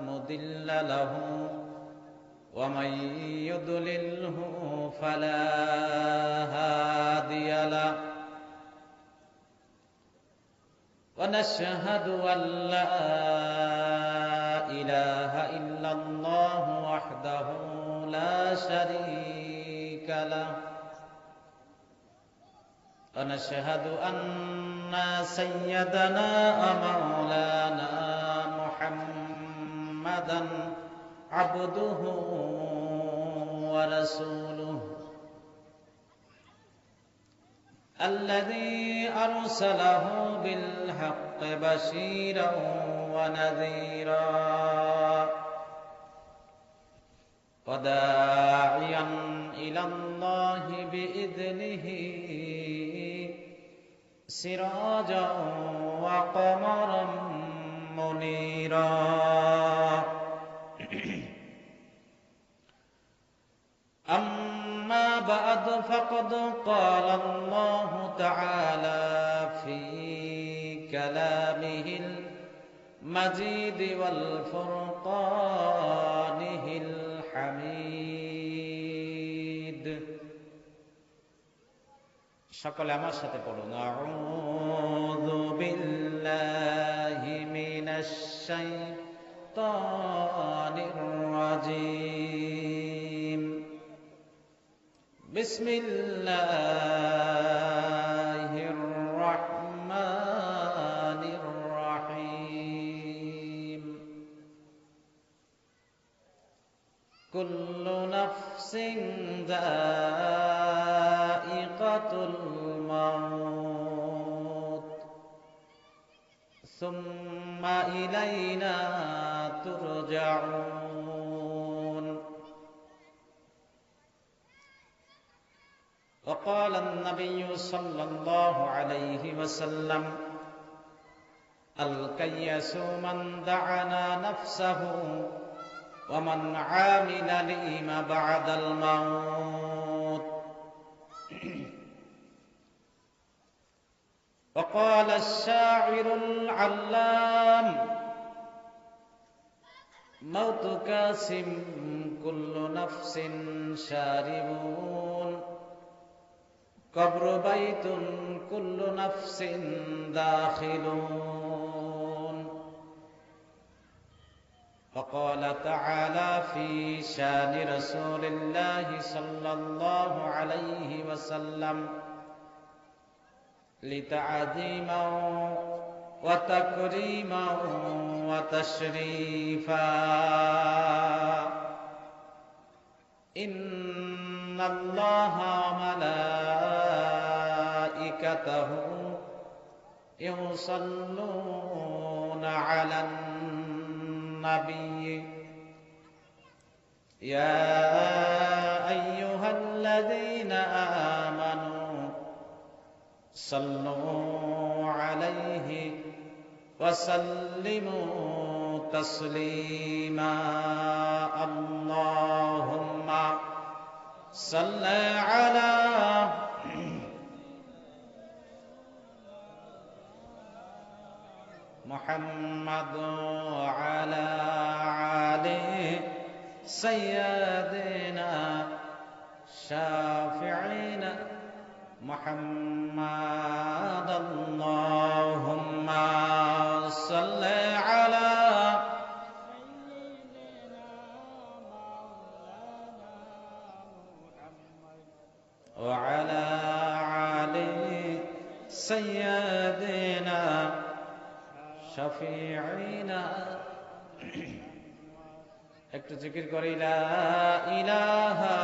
مضل له ومن يضلله فلا هادي له ونشهد أن لا إله إلا الله وحده لا شريك له ونشهد أن سيدنا ومولانا محمدا عبده ورسوله الذي أرسله بالحق بشيرا ونذيرا وداعيا إلى الله بإذنه سراجا وقمرا منيرا أما بعد فقد قال الله تعالى في كلامه المجيد والفرقانه الحميد সকলে আমার সাথে পড়ুন আউযু বিল্লাহি মিনাশ শাইতানির রাজীম বিসমিল্লাহির রহমানির রহিম কুল্লু নাফসিন যায়িকাতুল মাউত সুম্মা ইলাইনা তুরজাউন وقال النبي صلى الله عليه وسلم الكيس من دعنا نفسه ومن عامل لما بعد الموت وقال الشاعر العلام موت كاسم كل نفس شاربون قبر بيت كل نفس داخلون وقال تعالى في شان رسول الله صلى الله عليه وسلم لتعظيما وتكريما وتشريفا إن الله وملائكته يصلون على النبي يا أيها الذين آمنوا صلوا عليه وسلموا تسليما اللهم صل على محمد وعلى آله سيدنا شافعنا محمد اللهم صل على وعلى آله سيدنا شفيعنا একটু জিকির করি লা ইলাহা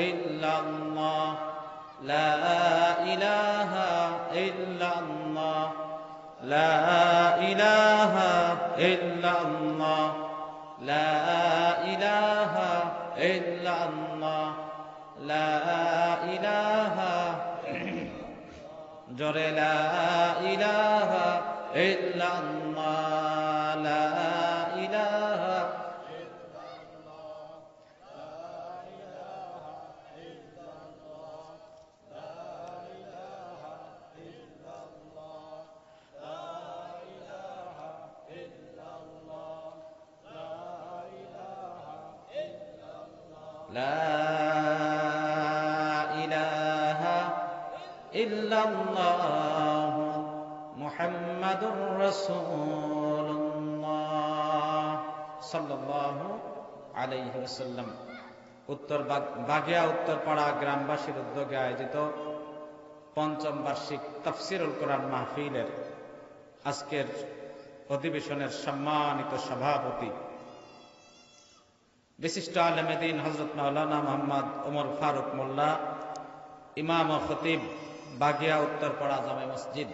ইল্লাল্লাহ লা ইলাহা ইল্লাল্লাহ লা ইলাহা ইল্লাল্লাহ লা ইলাহা ইল্লাল্লাহ লা ইলাহা জোরে লা ইলাহা ইল্লাল্লাহ লা ইলাহা লা ইলাহা ইল্লাল্লাহ মুহাম্মাদুর রাসূলুল্লাহ সাল্লাল্লাহু আলাইহি ওয়াসাল্লাম। বাগিয়া উত্তরপাড়া গ্রামবাসীর উদ্যোগে আয়োজিত পঞ্চম বার্ষিক তাফসীরুল কোরআন মাহফিলের আজকের অধিবেশনের সম্মানিত সভাপতি বিশিষ্ট আলেমে দ্বীন হযরত মাওলানা মুহাম্মদ ওমর ফারুক মোল্লা, ইমাম ও খতিব, বাগিয়া উত্তরপাড়া জামে মসজিদ।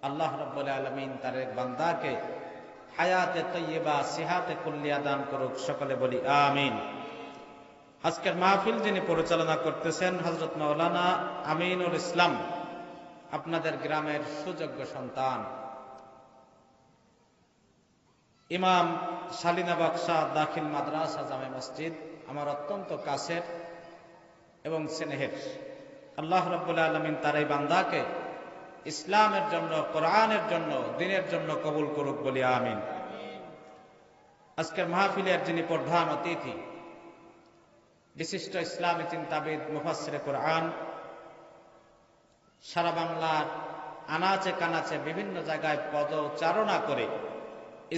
আল্লাহ রাব্বুল আলামিন তার এক বান্দাকে হায়াতে তাইয়্যিবা, সিহাতে কুল্লিয়া দান করুক, সকলে বলি আমিন। আজকের মাহফিল যিনি পরিচালনা করতেছেন হযরত মাওলানা আমিনুল ইসলাম, আপনাদের গ্রামের সুযোগ্য সন্তান, ইমাম শালিনা বাদশাহ দাখিল মাদ্রাসা জামে মসজিদ, আমার অত্যন্ত কাছের এবং স্নেহের। আল্লাহ রাব্বুল আলামিন তার এই বান্দাকে ইসলামের জন্য, কোরআনের জন্য, দ্বীনের জন্য কবুল করুক, বলি আমিন। আজকের মাহফিলের যিনি প্রধান অতিথি, বিশিষ্ট ইসলামী চিন্তাবিদ, মুফাসসিরে কোরআন, সারা বাংলার আনাচে কানাচে বিভিন্ন জায়গায় পদচারণা করে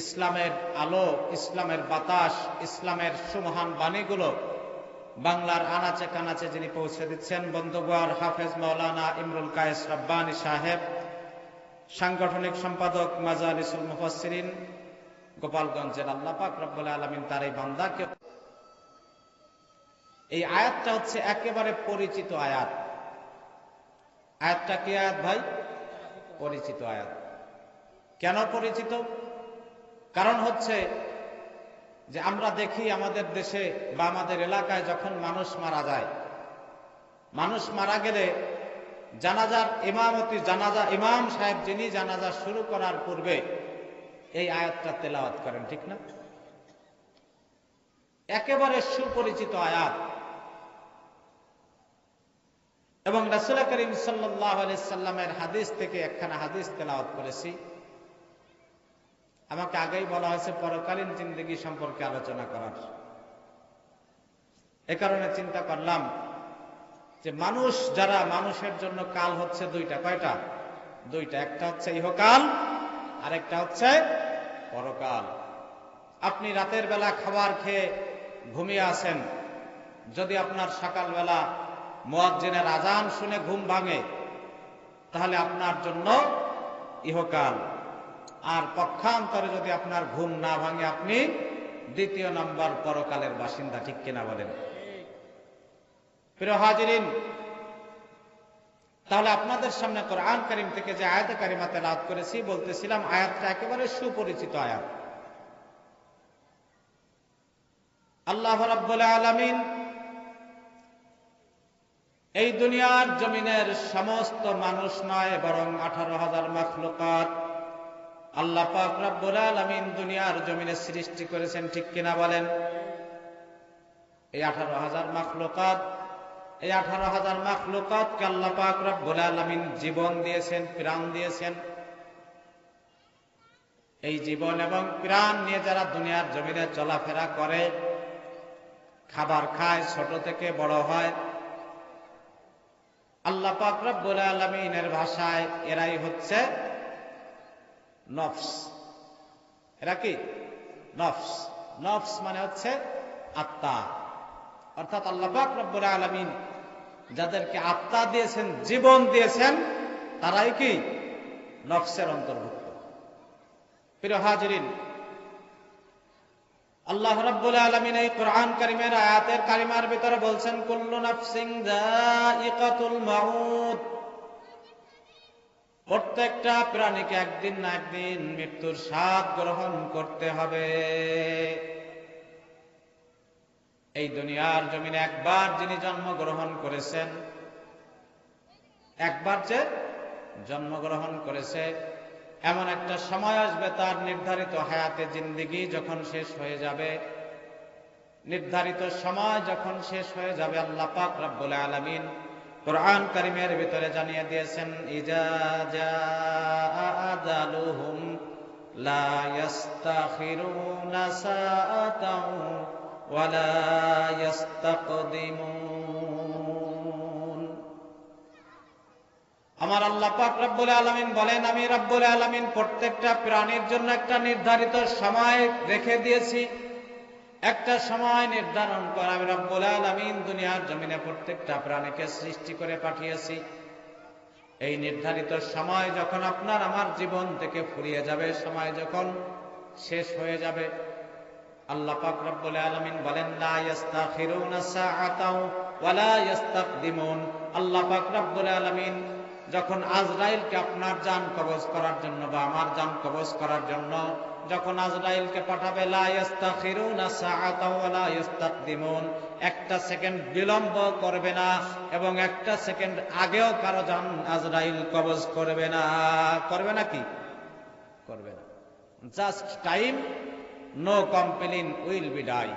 ইসলামের আলো, ইসলামের বাতাস, ইসলামের সুমহান বাণীগুলো বাংলার আনাচে কানাচে যিনি পৌঁছে দিচ্ছেন, বন্ধুবর হাফেজ মাওলানা ইমরুল কায়েস রাব্বানী সাহেব, সাংগঠনিক সম্পাদক মাজালিসুল মুফাসসিরিন, গোপালগঞ্জের। আল্লাহ পাক রব্বুল আলামিন তার এই বান্দাকে, এই আয়াতটা হচ্ছে একেবারে পরিচিত আয়াত। আয়াতটা কি আয়াত ভাই? পরিচিত আয়াত। কেন পরিচিত? কারণ হচ্ছে যে আমরা দেখি আমাদের দেশে বা আমাদের এলাকায় যখন মানুষ মারা যায়, মানুষ মারা গেলে জানাজার ইমামতি, জানাজা ইমাম সাহেব যিনি জানাজা শুরু করার পূর্বে এই আয়াতটা তেলাওয়াত করেন, ঠিক না? একেবারে সুপরিচিত আয়াত। এবং রাসূল করিম সাল্লাল্লাহু আলাইহি সাল্লামের হাদিস থেকে একখানা হাদিস তেলাওয়াত করেছি। আমাকে আগেই বলা হয়েছে পরকালীন জিন্দেগি সম্পর্কে আলোচনা করার। এ কারণে চিন্তা করলাম যে মানুষ যারা, মানুষের জন্য কাল হচ্ছে দুইটা। কয়টা? দুইটা। একটা হচ্ছে ইহকাল, আর একটা হচ্ছে পরকাল। আপনি রাতের বেলা খাবার খেয়ে ঘুমিয়ে আছেন, যদি আপনার সকালবেলা মুয়াজ্জিনের আজান শুনে ঘুম ভাঙে, তাহলে আপনার জন্য ইহকাল। আর পক্ষান্তরে যদি আপনার ঘুম না ভাঙে, আপনি দ্বিতীয় নম্বর পরকালের বাসিন্দা, ঠিক কিনা বলেন? প্রিয় হাজিরিন, তাহলে আপনাদের সামনে কোরআন কারীম থেকে যে আয়াতে কারিমা তেলাওয়াত করেছি, বলতেছিলাম আয়াতটা একেবারে সুপরিচিত আয়াত। আল্লাহ রাব্বুল আলামিন এই দুনিয়ার জমিনের সমস্ত মানুষ নয়, বরং 18,000 মাখলুকাত আল্লাহ পাক রব্বুল আলামিন দুনিয়ার জমিনে সৃষ্টি করেছেন, ঠিক কিনা বলেন? এই 18,000 মাখলুকাত, এই 18,000 মাখলুকাতকে আল্লাহ পাক রব্বুল আলামিন জীবন দিয়েছেন, প্রাণ দিয়েছেন। এই জীবন এবং প্রাণ নিয়ে যারা দুনিয়ার জমিনে চলাফেরা করে, খাবার খায়, ছোট থেকে বড় হয়, আল্লাহ পাক রব্বুল আলামিনের ভাষায় এরাই হচ্ছে নফস। এরা কি? নফস। নফস মানে হচ্ছে আত্মা। অর্থাৎ আল্লাহ পাক রব্বুল আলামিন যাদেরকে আত্মা দিয়েছেন, জীবন দিয়েছেন, তারাই কি? নফসের অন্তর্ভুক্ত। প্রিয় হাজিরিন, আল্লাহ রাব্বুল আলামিন এই কোরআন কারীমের আয়াতের কারিমার ভিতরে বলছেন, কুল্লু নাফসিন যায়িকাতুল মাউত, প্রত্যেকটা প্রাণীকে একদিন না একদিন মৃত্যুর স্বাদ গ্রহণ করতে হবে। এই দুনিয়ার জমিনে একবার যিনি জন্মগ্রহণ করেছেন, একবার যে জন্মগ্রহণ করেছে, এমন একটা সময় আসবে তার নির্ধারিত হায়াতে জিন্দেগি যখন শেষ হয়ে যাবে, নির্ধারিত সময় যখন শেষ হয়ে যাবে, আল্লাহ পাক রব্বুল আলামিন কোরআন কারীমের ভিতরে জানিয়ে দিয়েছেন, ইজা জাআ আজালুহুম লা ইস্তাখিরুনা সাআতাও ولا يستقدمون আমার আল্লাহ পাক রব্বুল আলামিন বলেন, আমি রব্বুল আলামিন প্রত্যেকটা প্রাণীর জন্য একটা নির্ধারিত সময় রেখে দিয়েছি। একটা সময় নির্ধারণ করে আমি রব্বুল আলামিন দুনিয়ার জমিনে প্রত্যেকটা প্রাণীকে সৃষ্টি করে পাঠিয়েছি। এই নির্ধারিত সময় যখন আপনার আমার জীবন থেকে ফুরিয়ে যাবে, সময় যখন শেষ হয়ে যাবে, আল্লাহ পাক রব্বুল আলামিন বলেন, লা ইস্তাখিরুনা সাআতাও ওয়া লা ইস্তাকদিমুন। আল্লাহ পাক রব্বুল আলামিন যখন আজরাইলকে আপনার জান কবজ করার জন্য বা আমার জান কবজ করার জন্য যখন আজরাইলকে পাঠাবে, লা ইস্তাখিরুনা সাআতাও ওয়া লা ইস্তাকদিমুন, একটা সেকেন্ড বিলম্ব করবে না এবং একটা সেকেন্ড আগেও কারো জান আজরাইল কবজ করবে না। করবে না কি? করবে না। Just time, no complain, will be die.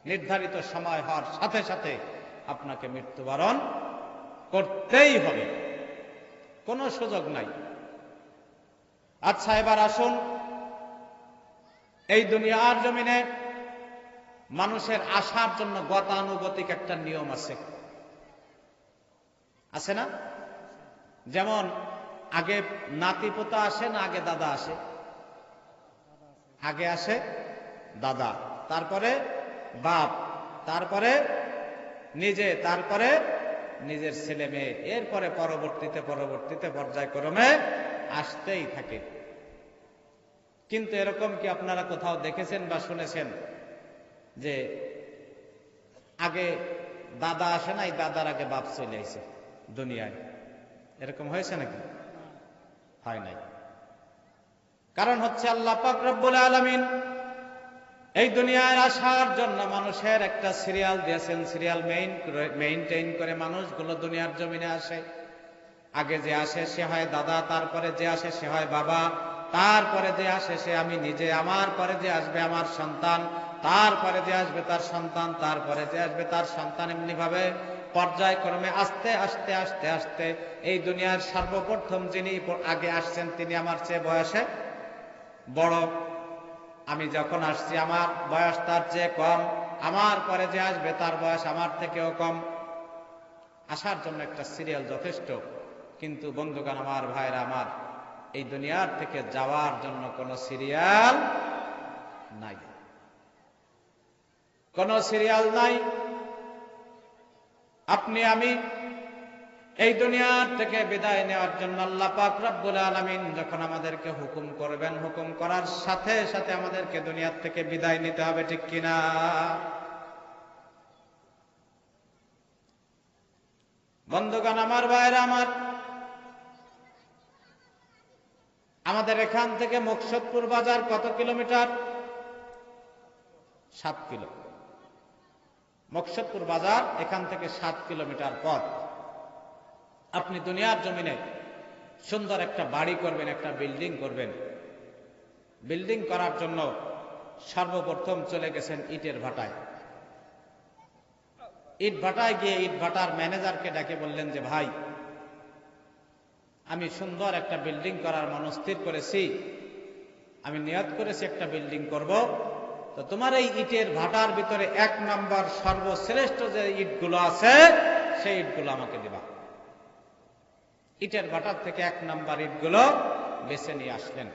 নির্ধারিত সময় হওয়ার সাথে সাথে আপনাকে মৃত্যুবরণ করতেই হবে, কোনো সুযোগ নাই। আচ্ছা, এবার আসুন, এই দুনিয়ার জমিনে মানুষের আসার জন্য গতানুগতিক একটা নিয়ম আছে, আছে না? যেমন আগে নাতি পোতা আসে না আগে দাদা আসে? আগে আসে দাদা, তারপরে বাপ, তারপরে নিজে, তারপরে নিজের ছেলে মেয়ে, এরপরে পরবর্তীতে পর্যায়ক্রমে আসতেই থাকে। কিন্তু এরকম কি আপনারা কোথাও দেখেছেন বা শুনেছেন যে আগে দাদা আসে নাই, দাদার আগে বাপ চলে আসে দুনিয়ায়? এরকম হয়েছে নাকি? হয় নাই। কারণ হচ্ছে আল্লাহ পাক রব্বুল আলামিন এই দুনিয়ায় আসার জন্য মানুষের একটা সিরিয়াল দিয়েছেন। সিরিয়াল মেইনটেইন করে মানুষগুলো দুনিয়ার জমিনে আসে। আগে যে আসে সে হয় দাদা, তারপরে যে আসে সে হয় বাবা, তারপরে যে আসে সে আমি নিজে, আমার পরে যে আসবে আমার সন্তান, তারপরে যে আসবে তার সন্তান, তারপরে যে আসবে তার সন্তান। এমনি ভাবে পর্যায়ক্রমে আস্তে আস্তে আস্তে আস্তে এই দুনিয়ার সর্বপ্রথম যিনি আগে আসছেন তিনি আমার চেয়ে বয়সে বড়। আমি যখন আসছি আমার বয়স তার চেয়ে কম, আমার পরে যে আসবে তার বয়স আমার থেকেও কম। আসার জন্য একটা সিরিয়াল যথেষ্ট। কিন্তু বন্ধুগণ আমার, ভাইরা আমার, এই দুনিয়ার থেকে যাওয়ার জন্য কোন সিরিয়াল নাই, কোন সিরিয়াল নাই। আপনি আমি এই দুনিয়ার থেকে বিদায় নেওয়ার জন্য আল্লাহ পাক রব্বুল আলামিন যখন আমাদেরকে হুকুম করবেন, হুকুম করার সাথে সাথে আমাদেরকে দুনিয়ার থেকে বিদায় নিতে হবে, ঠিক কিনা? বন্ধুগণ আমার, ভাইরা আমার, আমাদের এখান থেকে মুকসুদপুর বাজার কত কিলোমিটার? 7 কিলো। মুকসুদপুর বাজার এখান থেকে 7 কিলোমিটার পথ। আপনি দুনিয়ার জমিনে সুন্দর একটা বাড়ি করবেন, একটা বিল্ডিং করবেন। বিল্ডিং করার জন্য সর্বপ্রথম চলে গেছেন ইটের ভাটায়। ইট ভাটায় গিয়ে ইট ভাটার ম্যানেজারকে ডেকে বললেন যে, ভাই, আমি সুন্দর একটা বিল্ডিং করার মনস্থির করেছি, আমি নিয়ত করেছি একটা বিল্ডিং করব, তো তোমার এই ইটের ভাটার ভিতরে 1 নম্বর সর্বশ্রেষ্ঠ যে ইটগুলো আছে সেই ইটগুলো আমাকে দিবা। ইটের ভাটার থেকে 1 নম্বর ইটগুলো বেছে নিয়ে আসলেন।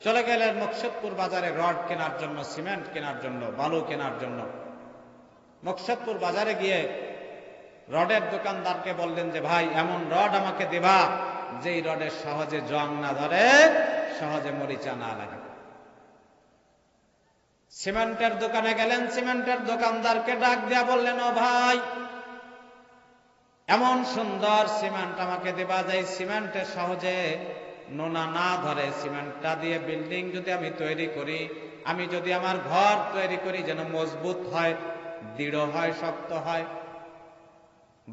চলে গেলেন মুকসুদপুর বাজারে রড কেনার জন্য, সিমেন্ট কেনার জন্য, বালু কেনার জন্য। মুকসুদপুর বাজারে গিয়ে রডের দোকানদারকে বললেন যে, ভাই, এমন রড আমাকে দিবা যেই রডের সহজে জং না ধরে, সহজে মরিচা না লাগে। সিমেন্টের দোকানে গেলেন, সিমেন্টের দোকানদারকে ডাক দিয়া বললেন, ও ভাই, এমন সুন্দর সিমেন্ট আমাকে দিবা যে সিমেন্টে সহজে নোনা না ধরে। সিমেন্টটা দিয়ে বিল্ডিং যদি আমি তৈরি করি, আমি যদি আমার ঘর তৈরি করি, যেন মজবুত হয়, দৃঢ় হয়, শক্ত হয়।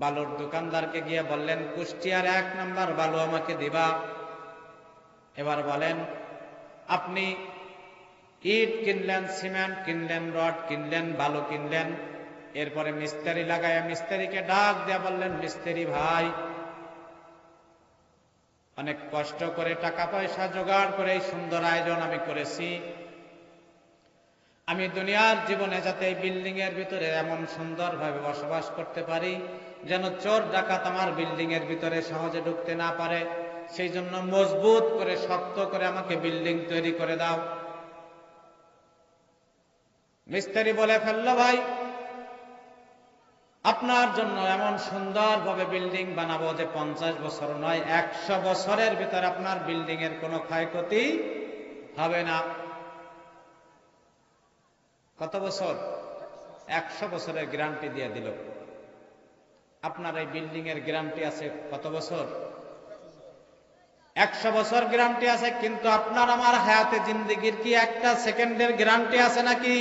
বালুর দোকানদারকে গিয়ে বললেন, কুষ্টিয়ার 1 নম্বর বালু আমাকে দিবা। এবার বলেন, আপনি ইট কিনলেন, সিমেন্ট কিনলেন, রড কিনলেন, বালু কিনলেন, এরপরে মিস্ত্রি লাগাইয়া মিস্ত্রিকে ডাক দিয়া বললেন, মিস্ত্রি ভাই, অনেক কষ্ট করে টাকা পয়সা জোগাড় করে এই সুন্দর আয়োজন আমি করেছি। আমি দুনিয়ার জীবনে যাতে এই বিল্ডিং এর ভিতরে এমন সুন্দরভাবে বসবাস করতে পারি যেন চোর ডাকাত আমার বিল্ডিং এর ভিতরে সহজে ঢুকতে না পারে, সেই জন্য মজবুত করে শক্ত করে আমাকে বিল্ডিং তৈরি করে দাও। মিস্ত্রি বলে ফেললো, ভাই আপনার জন্য এমন সুন্দরভাবে বিল্ডিং বানাবো যে 50 বছর নয় 100 বছরের ভিতরে আপনার বিল্ডিং এর কোনো ক্ষয়ক্ষতি হবে না। কত বছর? 100 বছরের গ্যারান্টি দিয়ে দিল। আপনার এই বিল্ডিং এর গ্যারান্টি আছে কত বছর? 100 বছর গ্যারান্টি আছে। কিন্তু আপনার আমার হায়াতে জিন্দেগির কি একটা সেকেন্ডের গ্যারান্টি আছে নাকি?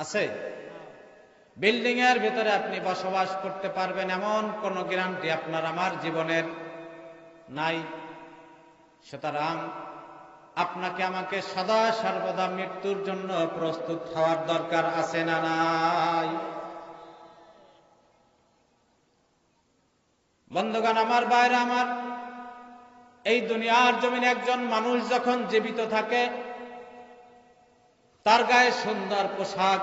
আছে? বিল্ডিং এর ভিতরে আপনি বসবাস করতে পারবেন এমন কোন গ্যারান্টি আপনার আমার জীবনের নাই। সুতরাং আপনাকে আমাকে সদা সর্বদা মৃত্যুর জন্য প্রস্তুত হওয়ার দরকার আছে না নাই? বন্ধুগণ আমার, বাইরে আমার, এই দুনিয়ার জমিনে একজন মানুষ যখন জীবিত থাকে তার গায়ে সুন্দর পোশাক,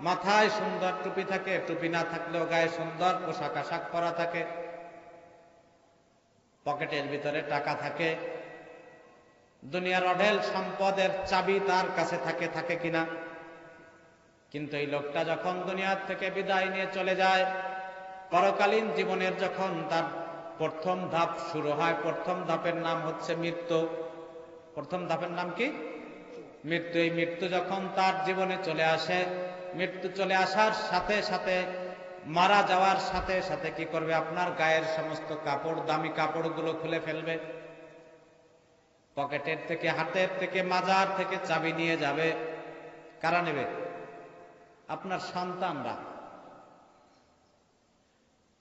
মাথায় সুন্দর টুপি থাকে, টুপি না থাকলেও গায়ে সুন্দর পোশাক আশাক পরা থাকে, পকেটের ভিতরে টাকা থাকে, দুনিয়ার অঢেল সম্পদের চাবি তার কাছে থাকে, থাকে কিনা? কিন্তু এই লোকটা যখন দুনিয়ার থেকে বিদায় নিয়ে চলে যায়, পরকালীন জীবনের যখন তার প্রথম ধাপ শুরু হয়, প্রথম ধাপের নাম হচ্ছে মৃত্যু। প্রথম ধাপের নাম কি? মৃত্যু। এই মৃত্যু যখন তার জীবনে চলে আসে, মৃত্যু চলে আসার সাথে সাথে, মারা যাওয়ার সাথে সাথে কি করবে? আপনার গায়ের সমস্ত কাপড়, দামি কাপড়গুলো খুলে ফেলবে, পকেটের থেকে, হাতের থেকে, মাজার থেকে চাবি নিয়ে যাবে। কারা নেবে? আপনার সন্তানরা।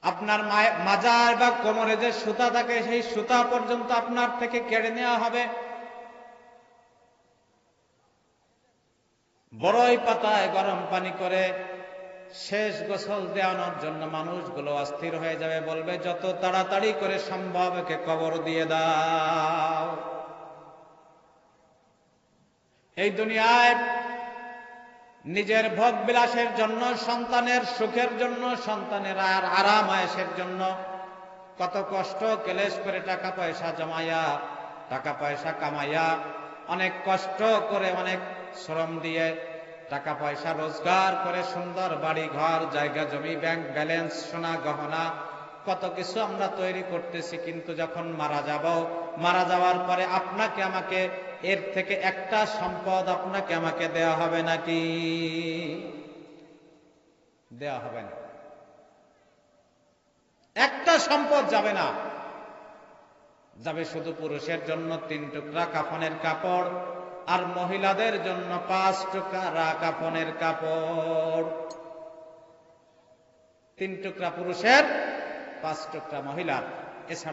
আপনার মাজার বা কোমরে যে সুতা থাকে সেই সুতা পর্যন্ত আপনার থেকে কেড়ে নেওয়া হবে। বড়ই পাতায় গরম পানি করে শেষ গোসল দেওয়ানোর জন্য মানুষগুলো অস্থির হয়ে যাবে, বলবে যত তাড়াতাড়ি করে সম্ভব একে কবর দিয়ে দাও। এই দুনিয়ায় নিজের ভোগ বিলাসের জন্য, সন্তানের সুখের জন্য, সন্তানের আর আরাম আয়েশের জন্য কত কষ্ট ক্লেশ করে টাকা পয়সা জমাইয়া, টাকা পয়সা কামাইয়া, অনেক কষ্ট করে, অনেক শ্রম দিয়ে টাকা পয়সা রোজগার করে সুন্দর বাড়ি ঘর, জায়গা জমি, ব্যাংক ব্যালেন্স, সোনা গহনা, কত কিছু আমরা তৈরি করতেছি। কিন্তু যখন মারা যাব, মারা যাওয়ার পরে আপনাকে আমাকে এর থেকে একটা সম্পদ আপনাকে আমাকে দেয়া হবে নাকি? দেয়া হবে না। একটা সম্পদ যাবে না। যাবে শুধু পুরুষের জন্য 3 টুকরা কাফনের কাপড়, আর মহিলাদের জন্য 5 টুকরা কাফনের কাপড়। 3 টুকরা পুরুষের, 5 টুকরা মহিলার। এছাড়া